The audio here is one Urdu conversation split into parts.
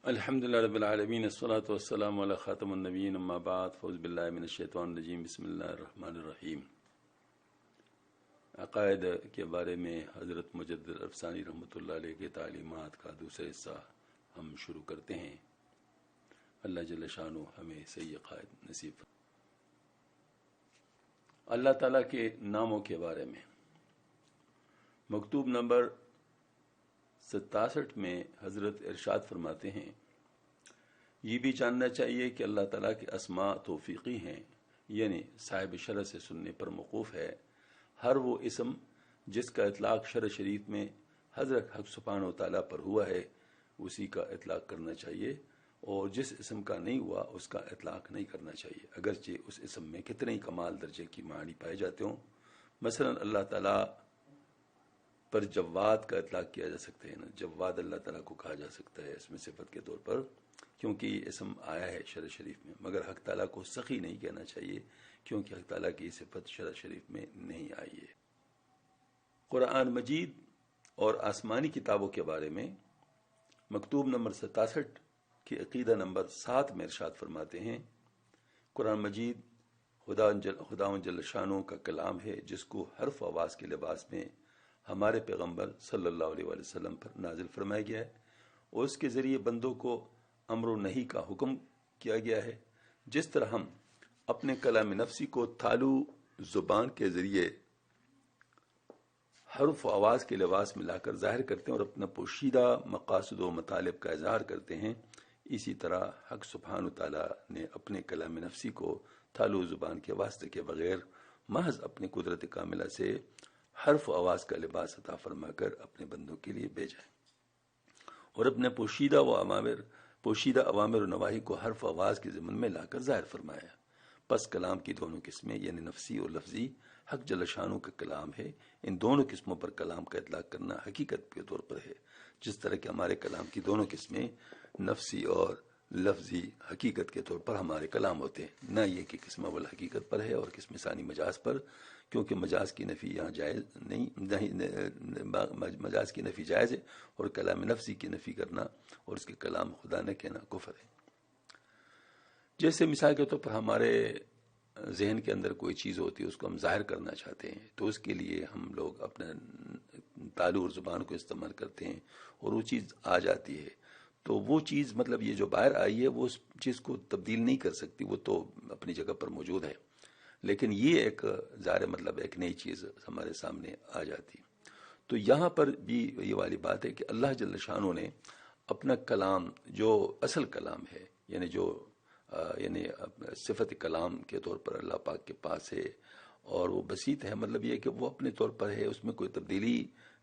الحمدللہ رب العالمین الصلاۃ والسلام علی خاتم النبیین اما بعد فاعوذ باللہ من الشیطان الرجیم بسم اللہ الرحمن الرحیم۔ عقائد کے بارے میں حضرت مجدد افسانی رحمۃ اللہ علیہ کے تعلیمات کا دوسرا حصہ ہم شروع کرتے ہیں۔ اللہ جل شانہ ہمیں صحیح عقائد نصیب فرمائے۔ اللہ تعالیٰ کے ناموں کے بارے میں مکتوب نمبر 67 میں حضرت ارشاد فرماتے ہیں، یہ بھی جاننا چاہیے کہ اللہ تعالیٰ کے اسماء توفیقی ہیں، یعنی صاحب شرع سے سننے پر موقوف ہے۔ ہر وہ اسم جس کا اطلاق شرع شریف میں حضرت حق سبحانہ و تعالیٰ پر ہوا ہے اسی کا اطلاق کرنا چاہیے، اور جس اسم کا نہیں ہوا اس کا اطلاق نہیں کرنا چاہیے، اگرچہ اس اسم میں کتنے ہی کمال درجے کی معانی پائے جاتے ہوں۔ مثلا اللہ تعالیٰ پر جواد کا اطلاق کیا جا سکتا ہے، جواد اللہ تعالیٰ کو کہا جا سکتا ہے اس میں صفت کے طور پر، کیونکہ یہ اسم آیا ہے شرع شریف میں، مگر حق تعالیٰ کو سخی نہیں کہنا چاہیے کیونکہ حق تعالیٰ کی صفت شرع شریف میں نہیں آئی ہے۔ قرآن مجید اور آسمانی کتابوں کے بارے میں مکتوب نمبر 67 کی عقیدہ نمبر 7 میں ارشاد فرماتے ہیں، قرآن مجید خداوند جل شانہ کا کلام ہے جس کو حرف آواز کے لباس میں ہمارے پیغمبر صلی اللہ علیہ وآلہ وسلم پر نازل فرمایا گیا ہے، اور اس کے ذریعے بندوں کو امر و نہی کا حکم کیا گیا ہے۔ جس طرح ہم اپنے کلام نفسی کو تالو زبان کے ذریعے حرف و آواز کے لباس میں لا کر ظاہر کرتے ہیں اور اپنا پوشیدہ مقاصد و مطالب کا اظہار کرتے ہیں، اسی طرح حق سبحانہ تعالیٰ نے اپنے کلام نفسی کو تالو زبان کے واسطے کے بغیر محض اپنی قدرت کاملہ سے حرف و آواز کا لباس عطا فرما کر اپنے بندوں کے لیے بھیجا ہے، اور اپنے پوشیدہ اوامر و نواہی کو حرف و آواز کے ضمن میں لا کر ظاہر فرمایا۔ پس کلام کی دونوں قسمیں یعنی نفسی اور لفظی حق جل شانہ کا کلام ہے۔ ان دونوں قسموں پر کلام کا اطلاق کرنا حقیقت کے طور پر ہے، جس طرح کہ ہمارے کلام کی دونوں قسمیں نفسی اور لفظی حقیقت کے طور پر ہمارے کلام ہوتے ہیں، نہ یہ کہ قسم اول حقیقت پر ہے اور قسم ثانی مجاز پر، کیونکہ مجاز کی نفی یہاں جائز نہیں، مجاز کی نفی جائز ہے، اور کلام نفسی کی نفی کرنا اور اس کے کلام خدا نہ کہنا کفر ہے۔ جیسے مثال کے طور پر ہمارے ذہن کے اندر کوئی چیز ہوتی ہے، اس کو ہم ظاہر کرنا چاہتے ہیں تو اس کے لیے ہم لوگ اپنے تالو اور زبان کو استعمال کرتے ہیں اور وہ چیز آ جاتی ہے، تو وہ چیز مطلب یہ جو باہر آئی ہے وہ اس چیز کو تبدیل نہیں کر سکتی، وہ تو اپنی جگہ پر موجود ہے، لیکن یہ ایک ظاہر مطلب ایک نئی چیز ہمارے سامنے آ جاتی۔ تو یہاں پر بھی یہ والی بات ہے کہ اللہ جل شانہ نے اپنا کلام جو اصل کلام ہے، یعنی صفت کلام کے طور پر اللہ پاک کے پاس ہے، اور وہ بسیط ہے، مطلب یہ کہ وہ اپنے طور پر ہے، اس میں کوئی تبدیلی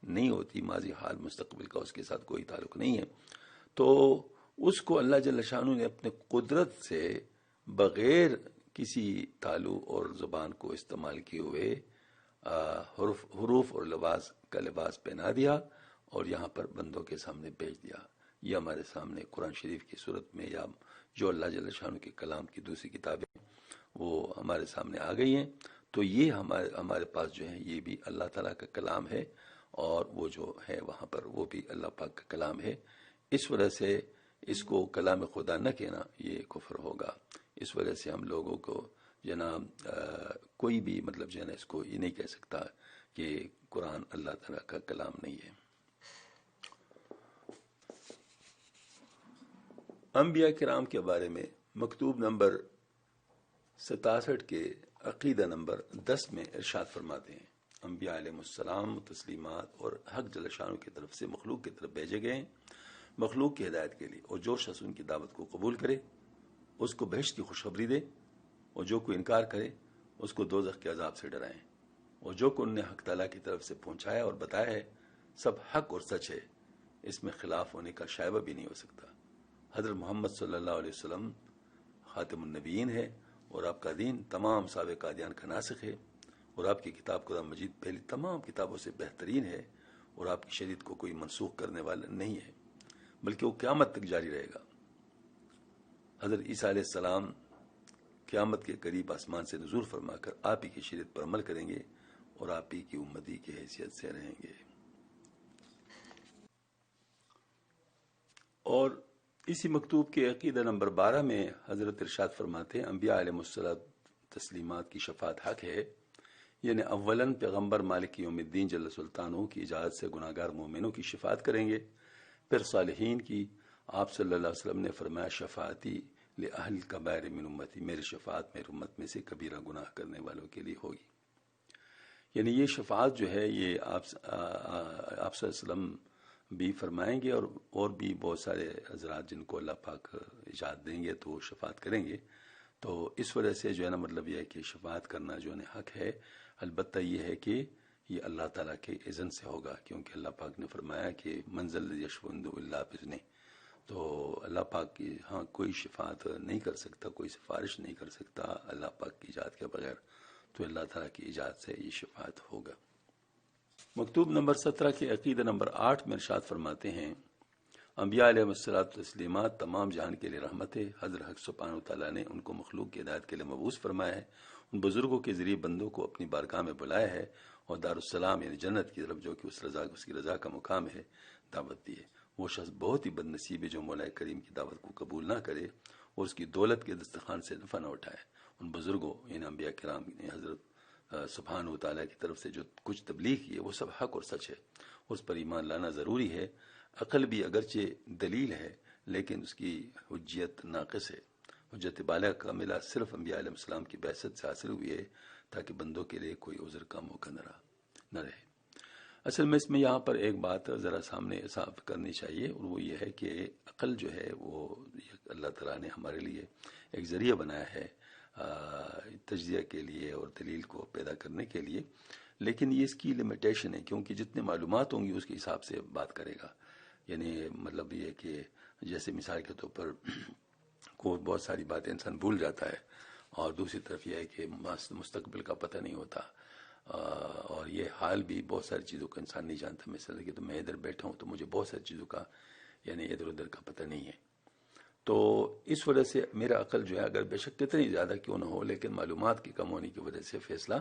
نہیں ہوتی، ماضی حال مستقبل کا اس کے ساتھ کوئی تعلق نہیں ہے، تو اس کو اللہ جل شانہ نے اپنے قدرت سے بغیر کسی تالو اور زبان کو استعمال کیے ہوئے حروف اور لباس پہنا دیا اور یہاں پر بندوں کے سامنے بھیج دیا۔ یہ ہمارے سامنے قرآن شریف کی صورت میں یا جو اللہ جل شانہ کے کلام کی دوسری کتابیں وہ ہمارے سامنے آ گئی ہیں، تو یہ ہمارے پاس جو ہے یہ بھی اللہ تعالیٰ کا کلام ہے، اور وہ جو ہے وہاں پر وہ بھی اللہ پاک کا کلام ہے۔ اس وجہ سے اس کو کلام خدا نہ کہنا یہ کفر ہوگا۔ اس وجہ سے ہم لوگوں کو جناب کوئی بھی مطلب جو ہے نا اس کو یہ نہیں کہہ سکتا کہ قرآن اللہ تعالیٰ کا کلام نہیں ہے۔ انبیاء کرام کے بارے میں مکتوب نمبر 67 کے عقیدہ نمبر 10 میں ارشاد فرماتے ہیں، انبیاء علیہ السلام تسلیمات اور حق جل شانہ کی طرف سے مخلوق کی طرف بھیجے گئے ہیں مخلوق کی ہدایت کے لیے، اور جو شخص ان کی دعوت کو قبول کرے اس کو بہشت کی خوشخبری دے، اور جو کوئی انکار کرے اس کو دوزخ کے عذاب سے ڈرائیں، اور جو کو انہیں حق تعالیٰ کی طرف سے پہنچایا اور بتایا ہے سب حق اور سچ ہے، اس میں خلاف ہونے کا شائبہ بھی نہیں ہو سکتا۔ حضرت محمد صلی اللہ علیہ وسلم خاتم النبیین ہے، اور آپ کا دین تمام سابق ادیان کا ناسخ ہے، اور آپ کی کتاب قرآن مجید پہلی تمام کتابوں سے بہترین ہے، اور آپ کی شریعت کو کوئی منسوخ کرنے والا نہیں ہے، بلکہ وہ قیامت تک جاری رہے گا۔ حضرت عیسیٰ علیہ السلام قیامت کے قریب آسمان سے نزول فرما کر آپ ہی کی شریعت پر عمل کریں گے اور آپ ہی کی امتی کی حیثیت سے رہیں گے۔ اور اسی مکتوب کے عقیدہ نمبر 12 میں حضرت ارشاد فرماتے ہیں انبیاء علیہ الصلوۃ تسلیمات کی شفاعت حق ہے، یعنی اولاً پیغمبر مالک یوم الدین جل سلطانہ کی اجازت سے گناہ گار مومنوں کی شفاعت کریں گے، پھر صالحین کی۔ آپ صلی اللہ علیہ وسلم نے فرمایا شفاعتی لأہل کبائر من امتی، میری شفاعت میری امت میں سے کبیرہ گناہ کرنے والوں کے لیے ہوگی۔ یعنی یہ شفاعت جو ہے یہ آپ صلی اللہ علیہ وسلم بھی فرمائیں گے، اور بھی بہت سارے حضرات جن کو اللہ پاک اجازت دیں گے تو وہ شفاعت کریں گے۔ تو اس وجہ سے جو ہے نا مطلب یہ ہے کہ شفاعت کرنا جو ہے حق ہے، البتہ یہ ہے کہ یہ اللہ تعالیٰ کے اذن سے ہوگا، کیونکہ اللہ پاک نے فرمایا کہ منزل الذی یشفع عنده الا باذنہ۔ تو اللہ پاک کی ہاں کوئی شفاعت نہیں کر سکتا، کوئی سفارش نہیں کر سکتا اللہ پاک کی اجازت کے بغیر، تو اللہ تعالیٰ کی اجازت سے یہ شفاعت ہوگا۔ مکتوب نمبر 17 کے عقیدہ نمبر 8 میں ارشاد فرماتے ہیں انبیاء علیہ الصلوۃ والتسلیمات تمام جہان کے لیے رحمت ہے، حضرت حق سبحانہ تعالیٰ نے ان کو مخلوق کی ہدایت کے لیے مبعوث فرمایا ہے، ان بزرگوں کے ذریعے بندوں کو اپنی بارگاہ میں بلایا ہے، اور دارالسلام یعنی جنت کی طرف جو کہ اس کی رضا کا مقام ہے دعوت دی ہے۔ وہ شخص بہت ہی بد نصیب ہے جو مولا کریم کی دعوت کو قبول نہ کرے اور اس کی دولت کے دسترخوان سے نفع نہ اٹھائے۔ ان بزرگوں یعنی انبیاء کرام نے حضرت سبحانہ و تعالیٰ کی طرف سے جو کچھ تبلیغ کی ہے وہ سب حق اور سچ ہے، اس پر ایمان لانا ضروری ہے۔ عقل بھی اگرچہ دلیل ہے لیکن اس کی حجیت ناقص ہے۔ حجت بالغ کا ملا صرف انبیاء علیہ السلام کی بعثت سے حاصل ہوئی ہے، تاکہ بندوں کے لیے کوئی عذر کا موقع نہ رہے۔ اصل میں اس میں یہاں پر ایک بات ذرا سامنے صاف کرنی چاہیے، اور وہ یہ ہے کہ عقل جو ہے وہ اللہ تعالیٰ نے ہمارے لیے ایک ذریعہ بنایا ہے تجزیہ کے لیے اور دلیل کو پیدا کرنے کے لیے، لیکن یہ اس کی لمیٹیشن ہے، کیونکہ جتنے معلومات ہوں گی اس کے حساب سے بات کرے گا۔ یعنی مطلب یہ کہ جیسے مثال کے طور پر کو بہت ساری باتیں انسان بھول جاتا ہے، اور دوسری طرف یہ ہے کہ مستقبل کا پتہ نہیں ہوتا، اور یہ حال بھی بہت ساری چیزوں کا انسان نہیں جانتا۔ مثلا کہ تو میں ادھر بیٹھا ہوں تو مجھے بہت ساری چیزوں کا یعنی ادھر ادھر کا پتہ نہیں ہے، تو اس وجہ سے میرا عقل جو ہے اگر بے شک کتنی زیادہ کیوں نہ ہو لیکن معلومات کی کم ہونے کی وجہ سے فیصلہ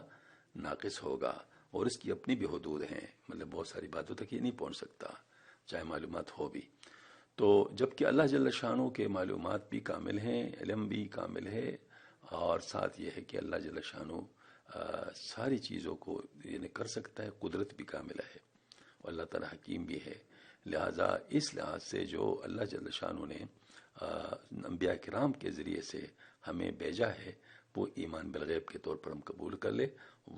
ناقص ہوگا، اور اس کی اپنی بھی حدود ہیں، مطلب بہت ساری باتوں تک یہ نہیں پہنچ سکتا چاہے معلومات ہو بھی۔ تو جبکہ اللہ جل شانہ کے معلومات بھی کامل ہیں، علم بھی کامل ہے، اور ساتھ یہ ہے کہ اللہ جل شانہ ساری چیزوں کو یعنی کر سکتا ہے، قدرت بھی کامل ہے، اور اللہ تعالیٰ حکیم بھی ہے۔ لہٰذا اس لحاظ سے جو اللہ جل شانہ نے انبیاء کرام کے ذریعے سے ہمیں بھیجا ہے وہ ایمان بالغیب کے طور پر ہم قبول کر لے،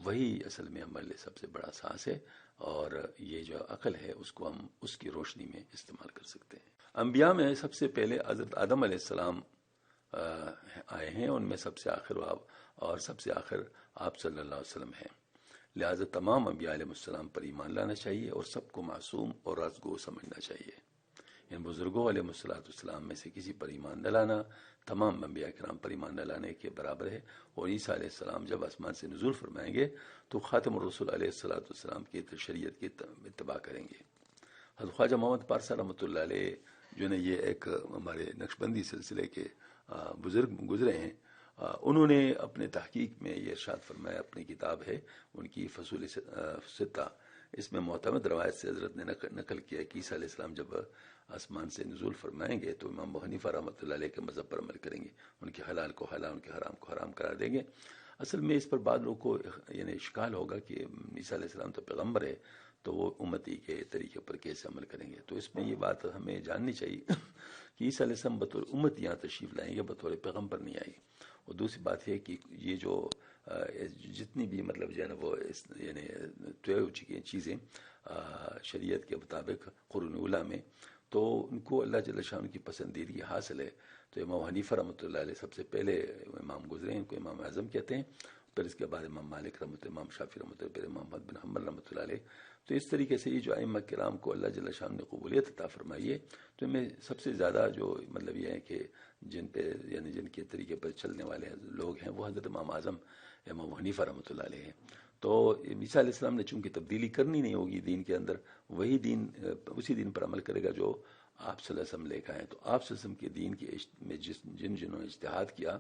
وہی اصل میں ہمارے لیے سب سے بڑا ساز ہے، اور یہ جو عقل ہے اس کو ہم اس کی روشنی میں استعمال کر سکتے ہیں۔ انبیاء میں سب سے پہلے حضرت آدم علیہ السلام آئے ہیں، ان میں سب سے آخر اور سب سے آخر آپ صلی اللہ علیہ وسلم ہیں، لہٰذا تمام انبیاء علیہ السلام پر ایمان لانا چاہیے اور سب کو معصوم اور رازگو سمجھنا چاہیے۔ ان بزرگوں علیہ السلام میں سے کسی پر ایمان نہ لانا تمام انبیاء کرام پر ایمان نہ لانے کے برابر ہے، اور عیسیٰ علیہ السلام جب آسمان سے نزول فرمائیں گے تو خاتم الرسول علیہ السلام کی شریعت کی اتباع کریں گے۔ حضرت خواجہ محمد پارسا رحمۃ اللہ علیہ جو نے یہ ایک ہمارے نقشبندی سلسلے کے بزرگ گزرے ہیں، انہوں نے اپنے تحقیق میں یہ ارشاد فرمایا، اپنی کتاب ہے ان کی فصول ستہ، اس میں معتمد روایت سے حضرت نے نقل کیا کہ عیسیٰ علیہ السلام جب آسمان سے نزول فرمائیں گے تو امام ابو حنیفہ رحمۃ اللہ علیہ کے مذہب پر عمل کریں گے، ان کے حلال کو حلال، ان کے حرام کو حرام قرار دیں گے۔ اصل میں اس پر بعض لوگوں کو یعنی اشکال ہوگا کہ عیسیٰ علیہ السلام تو پیغمبر ہے تو وہ امتی کے طریقے پر کیسے عمل کریں گے، تو اس میں یہ بات ہمیں جاننی چاہیے کہ عیسیٰ علیہ السلام بطور امت یہاں تشریف لائیں گے، بطور پیغمبر نہیں آئیں گے۔ اور دوسری بات ہے کہ یہ جو جتنی بھی مطلب جو ہے نا وہ یعنی طے ہو چکی ہیں چیزیں شریعت کے مطابق قرون اولیٰ میں، تو ان کو اللہ جل شانہ کی پسندیدگی حاصل ہے۔ تو امام حنیفہ رحمۃ اللہ علیہ سب سے پہلے امام گزرے ہیں، ان کو امام اعظم کہتے ہیں، پھر اس کے بعد امام مالک رحمۃ اللہ، امام شافعی رحمۃ اللہ، پھر امام احمد بن حنبل رحمۃ اللہ علیہ۔ تو اس طریقے سے یہ جو ائمہ کرام کو اللہ جل شانہ نے قبولیت عطا فرمائی ہے، تو ان میں سب سے زیادہ جو مطلب یہ ہے کہ جن پہ یعنی جن کے طریقے پر چلنے والے لوگ ہیں وہ حضرت امام اعظم امام حنیفہ رحمۃ اللہ علیہ ہیں۔ تو عیسیٰ علیہ السلام نے چونکہ تبدیلی کرنی نہیں ہوگی دین کے اندر، وہی دین اسی دین پر عمل کرے گا جو آپ صلی اللہ علیہ وسلم لے کے آئے، تو آپ صلی اللہ علیہ وسلم کے دین کے میں جنہوں نے اجتہاد کیا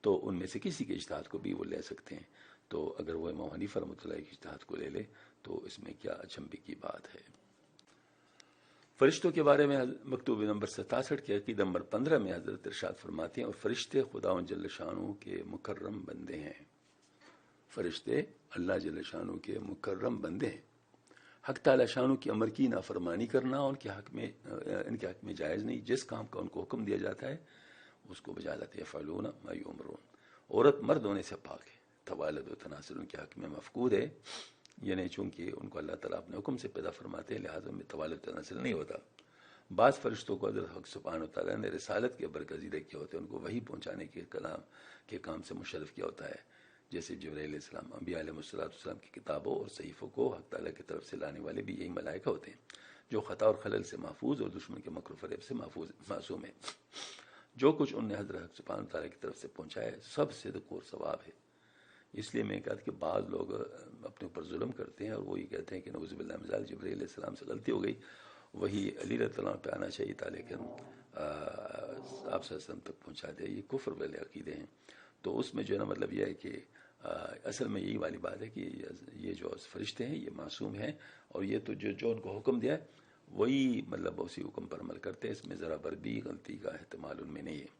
تو ان میں سے کسی کے اجتہاد کو بھی وہ لے سکتے ہیں، تو اگر وہ امام حنیفہ رحمۃ اللہ کے اجتہاد کو لے لے تو اس میں کیا اچنبھے کی بات ہے۔ فرشتوں کے بارے میں مکتوب نمبر 67 کے عقیدہ نمبر 15 میں حضرت ارشاد فرماتے ہیں اور فرشتے خدا جل شانہ کے مکرم بندے ہیں. فرشتے اللہ جل شانہ کے مکرم بندے ہیں. حق تعالی شانہ کی امر کی نافرمانی کرنا ان کے حق میں جائز نہیں. جس کام کا ان کو حکم دیا جاتا ہے اس کو بجا لاتے یفعلون ما یؤمرون. عورت مرد ہونے سے پاک ہے. توالد و تناسل ان کے حق میں مفقود ہے، یعنی چونکہ ان کو اللہ تعالیٰ اپنے حکم سے پیدا فرماتے ہیں، لہٰذا میں توالد و تناسل نہیں ہوتا. بعض فرشتوں کو حضرت حق سبحانہ تعالیٰ نے رسالت کے برگزیدہ کیا ہوتے ہیں، ان کو وحی پہنچانے کے کام سے مشرف کیا ہوتا ہے، جیسے جبرائیل علیہ السلام. انبیاء علیہ السلام کی کتابوں اور صحیفوں کو حق تعالیٰ کی طرف سے لانے والے بھی یہی ملائکہ ہوتے ہیں جو خطا اور خلل سے محفوظ اور دشمن کے مکر و فریب سے معصوم ہیں. جو کچھ انہوں نے حضرت حق سبحانہ تعالیٰ کی طرف سے پہنچایا ہے سب صدق اور ثواب ہے. اس لیے میں کہا کہ بعض لوگ اپنے اوپر ظلم کرتے ہیں اور وہ یہ کہتے ہیں کہ نعوذ باللہ من ذالک جبرائیل علیہ السلام سے غلطی ہو گئی، وہی علی رضی اللہ عنہ پہ آنا چاہیے تھا لیکن آپ صلی اللہ علیہ وسلم تک پہنچا دے. یہ کفر والے عقیدے ہیں. تو اس میں جو ہے نا مطلب یہ ہے کہ اصل میں یہی والی بات ہے کہ یہ جو فرشتے ہیں یہ معصوم ہیں اور یہ تو جو ان کو حکم دیا ہے وہی مطلب اسی حکم پر عمل کرتے ہیں. اس میں ذرا بر بھی غلطی کا احتمال ان میں نہیں ہے.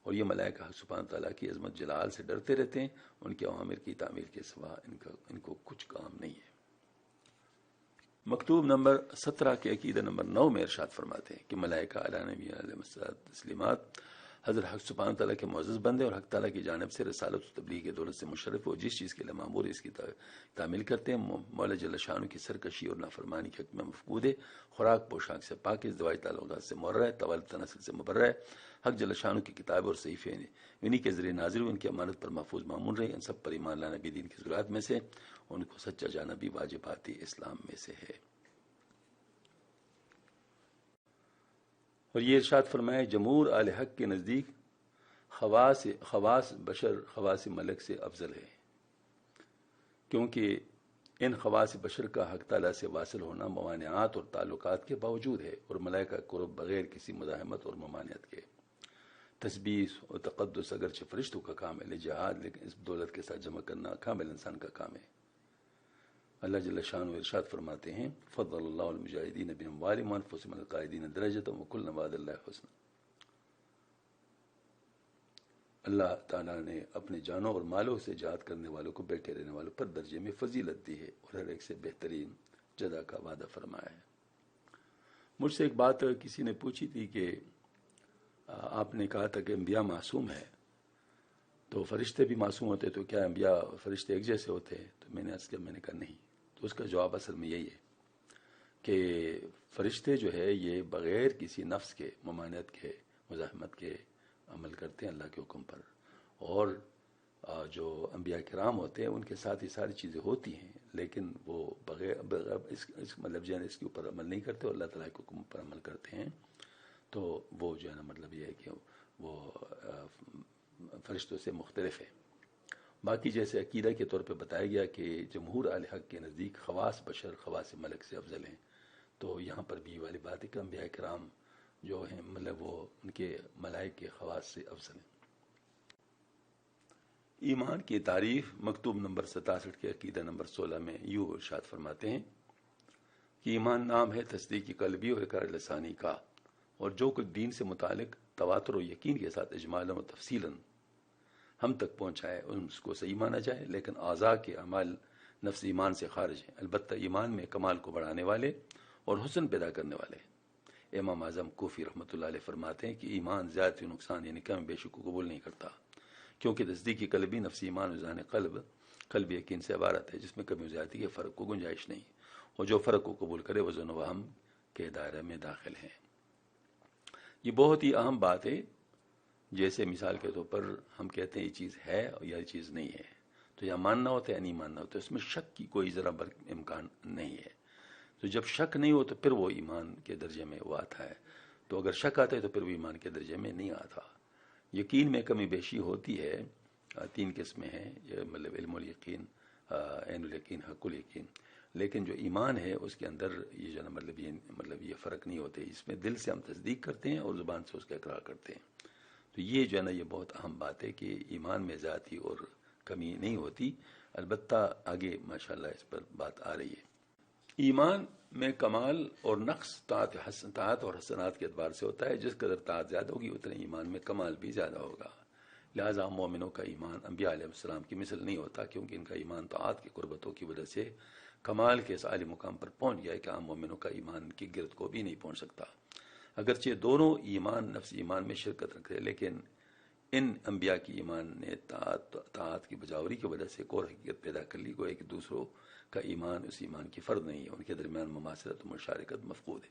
اور یہ ملائکہ سبحانہ تعالیٰ کی عظمت جلال سے ڈرتے رہتے ہیں. ان کے اوامر کی تعمیل کے سوا ان کو کچھ کام نہیں ہے. مکتوب نمبر 17 کے عقیدہ نمبر 9 میں ارشاد فرماتے ہیں کہ ملائکہ علی نبی علیہ الصلوۃ والتسلیمات حضرت حق سبحانہ تعالیٰ کے معزز بندے اور حق تعالیٰ کی جانب سے رسالت و تبلیغ کی دولت سے مشرف ہو جس چیز کے لیے مامور اس کی تعمیل کرتے ہیں. مولا جل شانہ کی سرکشی اور نافرمانی کے حق میں مفقود ہے. خوراک پوشاک سے پاک ہے، ازدواج تعلقات سے محرر ہے، توالد تناسل سے مبرہ ہے. حق جل شانہ کی کتاب اور صحیفے انہی کے ذریعے نازل ہوئے، ان کی امانت پر محفوظ معمول رہے. ان سب پر ایمان لانا بھی دین کی ضرورت میں سے، ان کو سچا جانا بھی واجبات اسلام میں سے ہے. اور یہ ارشاد فرمایا جمہور اہل حق کے نزدیک خواص بشر خواص ملک سے افضل ہے، کیونکہ ان خواص بشر کا حق تعالیٰ سے واصل ہونا موانعات اور تعلقات کے باوجود ہے، اور ملائکہ قرب بغیر کسی مزاحمت اور ممانعت کے. تسبیح اور تقدس اگرچہ فرشتوں کا کام ہے جہاد، لیکن اس دولت کے ساتھ جمع کرنا کامل انسان کا کام ہے. اللہ جل شانہ ارشاد فرماتے ہیں فضل اللہ المجاہدین باموالہم وانفسہم علی القاعدین درجۃ وکلا وعد اللہ حسنا. اللہ تعالیٰ نے اپنے جانوں اور مالوں سے جہاد کرنے والوں کو بیٹھے رہنے والوں پر درجے میں فضیلت دی ہے اور ہر ایک سے بہترین جزا کا وعدہ فرمایا ہے. مجھ سے ایک بات کسی نے پوچھی تھی کہ آپ نے کہا تھا کہ انبیاء معصوم ہے تو فرشتے بھی معصوم ہوتے، تو کیا انبیاء فرشتے ایک جیسے ہوتے ہیں؟ تو میں نے کہا نہیں. تو اس کا جواب اصل میں یہی ہے کہ فرشتے جو ہے یہ بغیر کسی نفس کے ممانعت کے مزاحمت کے عمل کرتے ہیں اللہ کے حکم پر، اور جو انبیاء کرام ہوتے ہیں ان کے ساتھ یہ ساری چیزیں ہوتی ہیں لیکن وہ بغیر اس مطلب جو ہے اس کے اوپر عمل نہیں کرتے اور اللہ تعالیٰ کے حکم پر عمل کرتے ہیں. تو وہ جو ہے نا مطلب یہ ہے کہ وہ فرشتوں سے مختلف ہے. باقی جیسے عقیدہ کے طور پہ بتایا گیا کہ جمہور اہل حق کے نزدیک خواص بشر خواص ملک سے افضل ہیں، تو یہاں پر بھی والی بات ہے کہ انبیاء کرام جو ہیں مطلب وہ ان کے ملائک کے خواص سے افضل ہیں. ایمان کی تعریف مکتوب نمبر 67 کے عقیدہ نمبر 16 میں یوں ارشاد فرماتے ہیں کہ ایمان نام ہے تصدیق قلبی اور اقرار لسانی کا، اور جو کچھ دین سے متعلق تواتر و یقین کے ساتھ اجمالاً و تفصیلاً ہم تک پہنچائے اس کو صحیح مانا جائے، لیکن اعضاء کے اعمال نفس ایمان سے خارج ہیں. البتہ ایمان میں کمال کو بڑھانے والے اور حسن پیدا کرنے والے. امام اعظم کوفی رحمۃ اللہ علیہ فرماتے ہیں کہ ایمان زیادتی نقصان یعنی کم بیشی کو قبول نہیں کرتا، کیونکہ تصدیقی قلبی نفس ایمان وزان قلب یقین سے عبارت ہے جس میں کمی و زیادتی کے فرق کو گنجائش نہیں، اور جو فرق کو قبول کرے وزن و وہم کے دائرے میں داخل ہیں. یہ بہت ہی اہم بات ہے. جیسے مثال کے طور پر ہم کہتے ہیں یہ چیز ہے اور یہ چیز نہیں ہے، تو یا ماننا ہوتا ہے یا نہیں ماننا ہوتا ہے، اس میں شک کی کوئی ذرا امکان نہیں ہے. تو جب شک نہیں ہو تو پھر وہ ایمان کے درجے میں وہ آتا ہے. تو اگر شک آتا ہے تو پھر وہ ایمان کے درجے میں نہیں آتا. یقین میں کمی بیشی ہوتی ہے. 3 قسمیں ہیں، یہ مطلب علم الیقین، عین الیقین، حق الیقین. لیکن جو ایمان ہے اس کے اندر یہ جو ہے مطلب یہ فرق نہیں ہوتے. اس میں دل سے ہم تصدیق کرتے ہیں اور زبان سے اس کا اقرار کرتے ہیں. تو یہ جو ہے نا یہ بہت اہم بات ہے کہ ایمان میں ذاتی اور کمی نہیں ہوتی. البتہ آگے ماشاءاللہ اس پر بات آ رہی ہے. ایمان میں کمال اور نقص طاعت اور حسنات کے اعتبار سے ہوتا ہے. جس قدر طاعت زیادہ ہوگی اتنے ایمان میں کمال بھی زیادہ ہوگا. لہٰذا مومنوں کا ایمان انبیاء علیہ السلام کی مثل نہیں ہوتا، کیونکہ ان کا ایمان طاعت کی قربتوں کی وجہ سے کمال کے اس عالی مقام پر پہنچ گیا ہے کہ عام مومنوں کا ایمان کی گرد کو بھی نہیں پہنچ سکتا. اگرچہ دونوں ایمان نفس ایمان میں شرکت رکھتے، لیکن ان انبیاء کی ایمان نے طاعت کی بجاوری کی وجہ سے ایک اور حقیقت پیدا کر لی، گویا کہ دوسروں کا ایمان اس ایمان کی فرد نہیں ہے، ان کے درمیان مماثلت و مشارکت مفقود ہے.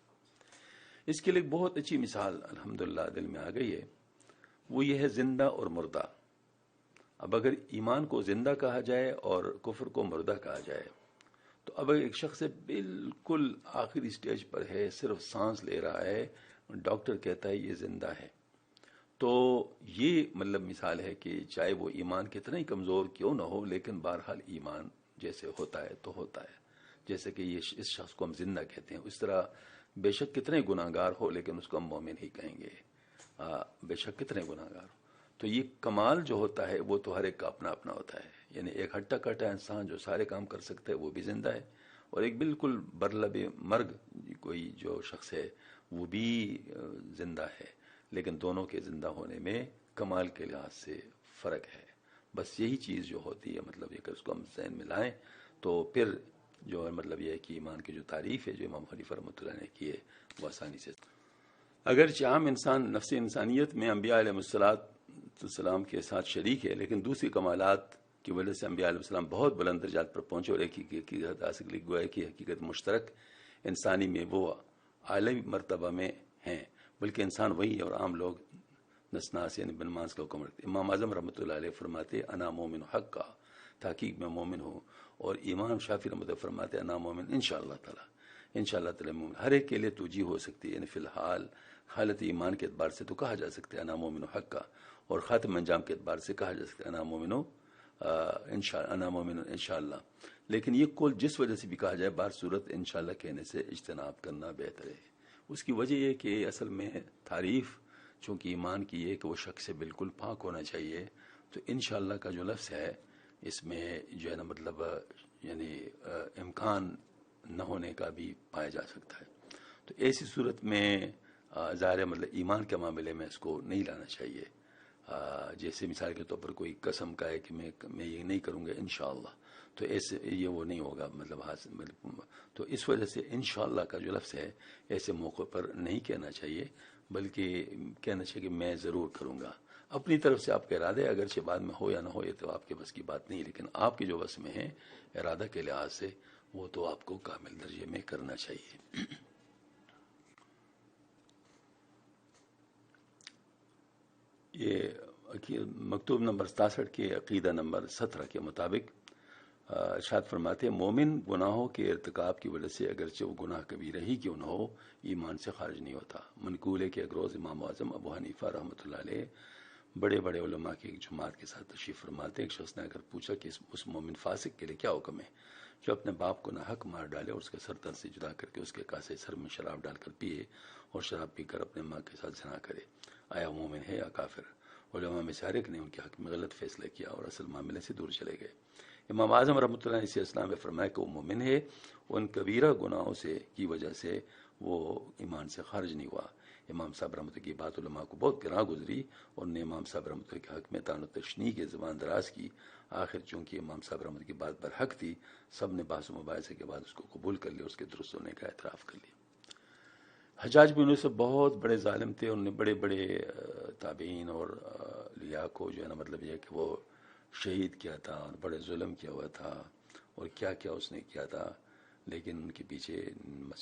اس کے لیے بہت اچھی مثال الحمدللہ دل میں آ گئی ہے، وہ یہ ہے زندہ اور مردہ. اب اگر ایمان کو زندہ کہا جائے اور کفر کو مردہ کہا جائے، تو اب ایک شخص بالکل آخری سٹیج پر ہے، صرف سانس لے رہا ہے، ڈاکٹر کہتا ہے یہ زندہ ہے، تو یہ مطلب مثال ہے کہ چاہے وہ ایمان کتنا ہی کمزور کیوں نہ ہو، لیکن بہرحال ایمان جیسے ہوتا ہے تو ہوتا ہے. جیسے کہ یہ اس شخص کو ہم زندہ کہتے ہیں، اس طرح بے شک کتنے گناہ گار ہو لیکن اس کو ہم مومن ہی کہیں گے، بے شک کتنے گناہ گار ہو. تو یہ کمال جو ہوتا ہے وہ تو ہر ایک کا اپنا اپنا ہوتا ہے. یعنی ایک ہٹا کٹا انسان جو سارے کام کر سکتا ہے وہ بھی زندہ ہے، اور ایک بالکل برلب مرگ کوئی جو شخص ہے وہ بھی زندہ ہے. لیکن دونوں کے زندہ ہونے میں کمال کے لحاظ سے فرق ہے. بس یہی چیز جو ہوتی ہے، مطلب یہ کہ اس کو ہم ذہن میں لائیں تو پھر جو ہے مطلب یہ ہے کہ ایمان کی جو تعریف ہے جو امام حنیفہ رحمۃ اللہ نے کی ہے وہ آسانی سے. اگرچہ عام انسان نفس انسانیت میں انبیاء علیہ السلام کے ساتھ شریک ہے، لیکن دوسری کمالات کی وجہ سے انبیاء علیہ السلام بہت بلند درجات پر پہنچے اور ایک ہی حقیقت حاصل کی، گویا کہ حقیقت مشترک انسانی میں وہ اعلی مرتبہ میں ہیں، بلکہ انسان وہی ہے اور عام لوگ نسناس یعنی بنماز کا حکم رکھتے. امام اعظم رحمۃ اللہ علیہ فرماتے انا مومن حق کا، تحقیق میں مومن ہوں. اور امام شافعی رحمۃ اللہ فرماتے انا مومن انشاءاللہ تعالی، انشاءاللہ تعالی مومن. ہر ایک کے لیے توجیہ ہو سکتی ہے، یعنی فی الحال حالت ایمان کے اعتبار سے تو کہا جا سکتا ہے انا مومن حق کا، اور خاتم انجام کے اعتبار سے کہا جا سکتا ہے انا مومن انشاءاللہ. لیکن یہ قول جس وجہ سے بھی کہا جائے، بہر صورت انشاءاللہ کہنے سے اجتناب کرنا بہتر ہے. اس کی وجہ یہ کہ اصل میں تعریف چونکہ ایمان کی ہے کہ وہ شک سے بالکل پاک ہونا چاہیے، تو انشاءاللہ کا جو لفظ ہے اس میں جو ہے نا مطلب یعنی امکان نہ ہونے کا بھی پایا جا سکتا ہے. تو ایسی صورت میں ظاہر مطلب ایمان کے معاملے میں اس کو نہیں لانا چاہیے. جیسے مثال کے طور پر کوئی قسم کا ہے کہ میں یہ نہیں کروں گا انشاءاللہ، تو ایسے یہ وہ نہیں ہوگا مطلب تو اس وجہ سے انشاءاللہ کا جو لفظ ہے ایسے موقع پر نہیں کہنا چاہیے، بلکہ کہنا چاہیے کہ میں ضرور کروں گا. اپنی طرف سے آپ کا ارادہ ہے، اگرچہ بعد میں ہو یا نہ ہو یہ تو آپ کے بس کی بات نہیں، لیکن آپ کے جو بس میں ہے ارادہ کے لحاظ سے وہ تو آپ کو کامل درجے میں کرنا چاہیے. یہ مکتوب نمبر 67 کے عقیدہ نمبر 17 کے مطابق ارشاد فرماتے ہیں مومن گناہوں کے ارتکاب کی وجہ سے اگرچہ وہ گناہ کبیرہ ہی کیوں نہ ہو ایمان سے خارج نہیں ہوتا. منقول ہے کہ ایک روز امام اعظم ابو حنیفہ رحمۃ اللہ علیہ بڑے بڑے علماء کی ایک جماعت کے ساتھ تشریف فرماتے. ایک شخص نے اگر پوچھا کہ اس مومن فاسق کے لیے کیا حکم ہے جو اپنے باپ کو ناحق مار ڈالے اور اس کے سر تن سے جدا کر کے اس کے کاسے سر میں شراب ڈال کر پیے اور شراب پی کر اپنے ماں کے ساتھ زنا کرے، آیا مومن ہے یا کافر؟ علماء میں سے ہر ایک نے ان کے حق میں غلط فیصلہ کیا اور اصل معاملے سے دور چلے گئے. امام اعظم رحمۃ اللہ نے اسی اسلام میں فرمایا کہ وہ مومن ہے، ان کبیرہ گناہوں سے کی وجہ سے وہ ایمان سے خارج نہیں ہوا. امام صاحب رحمۃ اللہ کی بات علماء کو بہت گراں گزری اور نے امام صاحب رحمۃ اللہ کے حق میں طعن و تشنیع کے زبان دراز کی. آخر چونکہ امام صاحب رحمۃ اللہ کی بات برحق تھی، سب نے بحث و مباحثے کے بعد اس کو قبول کر لیا، اس کے درست ہونے کا اعتراف کر لیا. حجاج بن یوسف بہت بڑے ظالم تھے، انہوں نے بڑے بڑے تابعین اور اولیاء کو جو ہے نا مطلب یہ کہ وہ شہید کیا تھا اور بڑے ظلم کیا ہوا تھا اور کیا کیا اس نے کیا تھا، لیکن ان کے پیچھے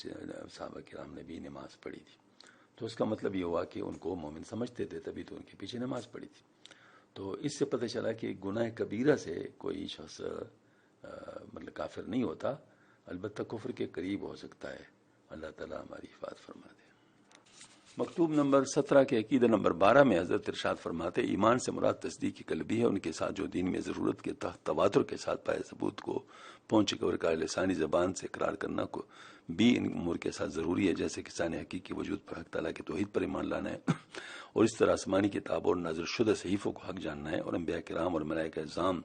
صحابہ کرام نے بھی نماز پڑھی تھی. تو اس کا مطلب یہ ہوا کہ ان کو مومن سمجھتے تھے، تبھی تو ان کے پیچھے نماز پڑھی تھی. تو اس سے پتہ چلا کہ گناہ کبیرہ سے کوئی شخص مطلب کافر نہیں ہوتا، البتہ کفر کے قریب ہو سکتا ہے. اللہ تعالیٰ ہماری حفاظت فرما دے. مکتوب نمبر 17 کے عقیدہ نمبر 12 میں حضرت ارشاد فرماتے ایمان سے مراد تصدیق قلبی ہے، ان کے ساتھ جو دین میں ضرورت کے تحت تواتر کے ساتھ پائے ثبوت کو پہنچے اور کا لسانی زبان سے اقرار کرنا کو بھی ان امور کے ساتھ ضروری ہے، جیسے کہ ثانی حقیقی وجود پر حق تعالیٰ کے توحید پر ایمان لانا ہے اور اس طرح آسمانی کتاب اور نازل شدہ صحیفوں کو حق جاننا ہے اور انبیاء کرام اور ملائکہ اعظام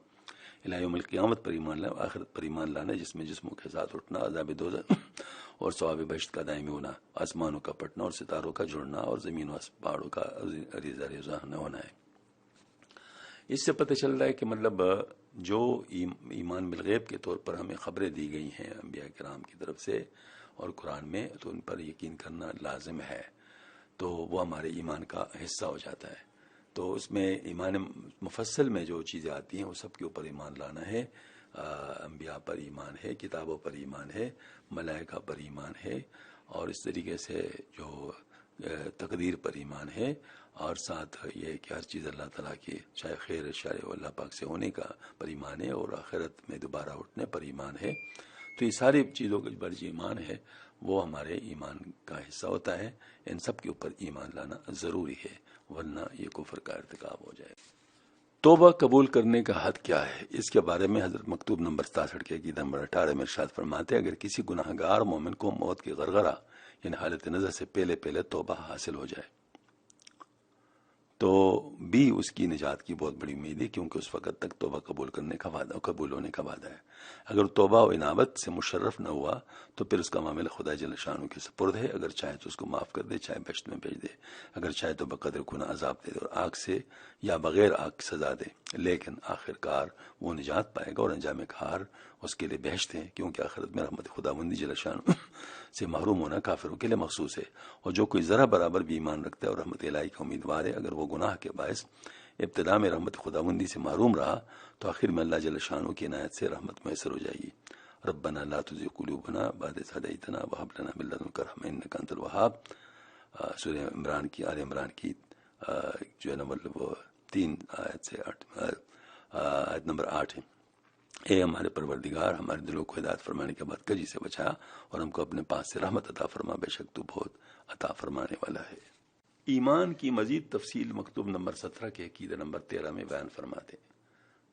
الہ یوم القیامت پر ایمان لانا، آخرت پر ایمان لانا جس میں جسموں کے ساتھ اٹھنا، عذاب دوزخ اور ثواب بہشت کا دائمی ہونا، آسمانوں کا پٹنا اور ستاروں کا جڑنا اور زمین و پہاڑوں کا ریزہ ریزہ ہونا ہے۔ اس سے پتہ چل رہا ہے کہ مطلب جو ایمان بالغیب کے طور پر ہمیں خبریں دی گئی ہیں انبیاء کرام کی طرف سے اور قرآن میں، تو ان پر یقین کرنا لازم ہے، تو وہ ہمارے ایمان کا حصہ ہو جاتا ہے۔ تو اس میں ایمان مفصل میں جو چیزیں آتی ہیں وہ سب کے اوپر ایمان لانا ہے۔ انبیاء پر ایمان ہے، کتابوں پر ایمان ہے، ملائکہ پر ایمان ہے، اور اس طریقے سے جو تقدیر پر ایمان ہے، اور ساتھ یہ کہ ہر چیز اللہ تعالیٰ کی چاہے خیر شر و اللہ پاک سے ہونے کا پر ایمان ہے، اور آخرت میں دوبارہ اٹھنے پر ایمان ہے۔ تو یہ ساری چیزوں کا بڑی جو ایمان ہے وہ ہمارے ایمان کا حصہ ہوتا ہے۔ ان سب کے اوپر ایمان لانا ضروری ہے، ورنہ یہ کفر کا ارتکاب ہو جائے۔ توبہ قبول کرنے کا حد کیا ہے؟ اس کے بارے میں حضرت مکتوب نمبر 67 کے عقیدہ نمبر 18 میں ارشاد فرماتے ہیں، اگر کسی گناہ گار مومن کو موت کے غرغرہ یعنی حالت نظر سے پہلے توبہ حاصل ہو جائے تو بھی اس کی نجات کی بہت بڑی امید ہے، کیونکہ اس وقت تک توبہ قبول ہونے کا وعدہ ہے۔ اگر توبہ و انابت سے مشرف نہ ہوا تو پھر اس کا معاملہ خدا جل شانہ کے سپرد ہے، اگر چاہے تو اس کو معاف کر دے، چاہے بہشت میں بھیج دے، اگر چاہے تو بقدر گناہ عذاب دے دے اور آگ سے یا بغیر آگ سزا دے، لیکن آخر کار وہ نجات پائے گا اور انجام کار اس کے لیے بہشت ہے، کیونکہ آخرت میں رحمت خداوندی جل شانہ سے محروم ہونا کافروں کے لیے مخصوص ہے۔ اور جو کوئی ذرا برابر بھی ایمان رکھتا ہے اور رحمت الہی کا امیدوار ہے، اگر وہ گناہ کے باعث ابتدا میں رحمت خداوندی سے محروم رہا تو آخر میں اللہ جل شانہ کی عنایت سے رحمت میسر ہو جائے گی۔ ربنا لا تزغ قلوبنا بعد إذ هديتنا وهب لنا من لدنك رحمة إنك أنت الوهاب۔ سورہ عمران کی آل عمران کی جو ہے نا مطلب 3 آیت سے 8 آیت نمبر 8 ہے۔ اے ہمارے پروردگار، ہمارے دلوں کو ہدایت فرمانے کے بعد کجی سے بچا اور ہم کو اپنے پاس سے رحمت عطا فرما، بے شک تو بہت عطا فرمانے والا ہے۔ ایمان کی مزید تفصیل مکتوب نمبر 17 کے عقیدہ نمبر 13 میں بیان فرماتے ہیں،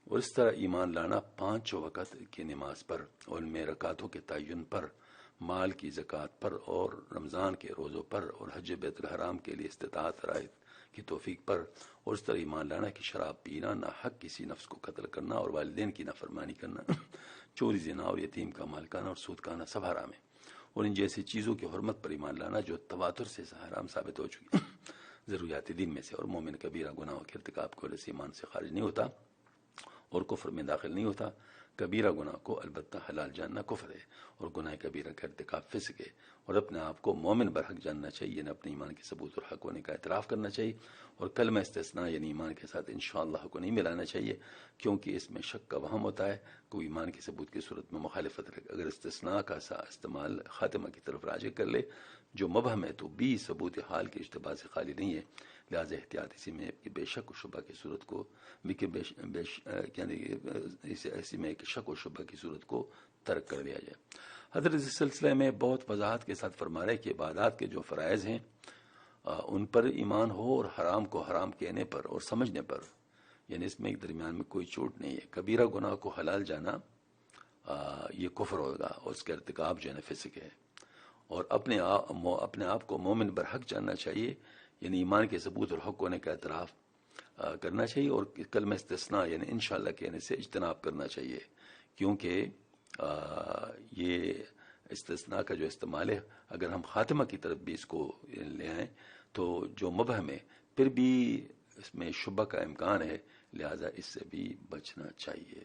اور اس طرح ایمان لانا 5 وقت کی نماز پر اور ان میں رکعتوں کے تعین پر، مال کی زکوٰۃ پر اور رمضان کے روزوں پر اور حج بیت الحرام کے لیے استطاعت رائت کی توفیق پر، اور اس طرح ایمان لانا کہ شراب پینا، ناحق کسی نفس کو قتل کرنا اور والدین کی نافرمانی کرنا، چوری زنا اور یتیم کا مال کھانا اور سود کھانا سب حرام ہے، اور ان جیسی چیزوں کی حرمت پر ایمان لانا جو تواتر سے حرام ثابت ہو چکی ضروریات دین میں سے، اور مومن کبیرہ گناہوں کے ارتکاب کو سے ایمان سے خارج نہیں ہوتا اور کفر میں داخل نہیں ہوتا۔ کبیرہ گناہ کو البتہ حلال جاننا کفر ہے، اور گناہ کبیرہ کا ارتکاب فسق ہے، اور اپنے آپ کو مومن برحق جاننا چاہیے، نہ اپنے ایمان کے ثبوت اور حق ہونے کا اعتراف کرنا چاہیے، اور کلمہ استثناء یعنی ایمان کے ساتھ انشاءاللہ کو نہیں ملانا چاہیے، کیونکہ اس میں شک کا وہم ہوتا ہے، کوئی ایمان کے ثبوت کی صورت میں مخالفت رکھے، اگر استثناء کا استعمال خاتمہ کی طرف راجع کر لے جو مبہم ہے تو بھی ثبوت حال کے اشتباہ سے خالی نہیں ہے، لہذا احتیاط اسی میں کہ بے شک و شبہ کی صورت کو ایسی میں کہ شک و شبہ کی صورت کو ترک کر دیا جائے۔ حضرت اس سلسلے میں بہت وضاحت کے ساتھ فرما رہے کہ عبادات کے جو فرائض ہیں ان پر ایمان ہو، اور حرام کو حرام کہنے پر اور سمجھنے پر، یعنی اس میں ایک درمیان میں کوئی چوٹ نہیں ہے۔ کبیرہ گناہ کو حلال جانا یہ کفر ہوگا، اور اس کا ارتکاب جو ہے نا فسق ہے، اور اپنے آپ کو مومن برحق جاننا چاہیے، یعنی ایمان کے ثبوت اور حق ہونے کا اعتراف کرنا چاہیے، اور کلمہ استثناء یعنی انشاءاللہ کہنے سے اجتناب کرنا چاہیے، کیونکہ یہ استثناء کا جو استعمال ہے اگر ہم خاتمہ کی طرف بھی اس کو لے آئیں تو جو مبہم ہے پھر بھی اس میں شبہ کا امکان ہے، لہذا اس سے بھی بچنا چاہیے۔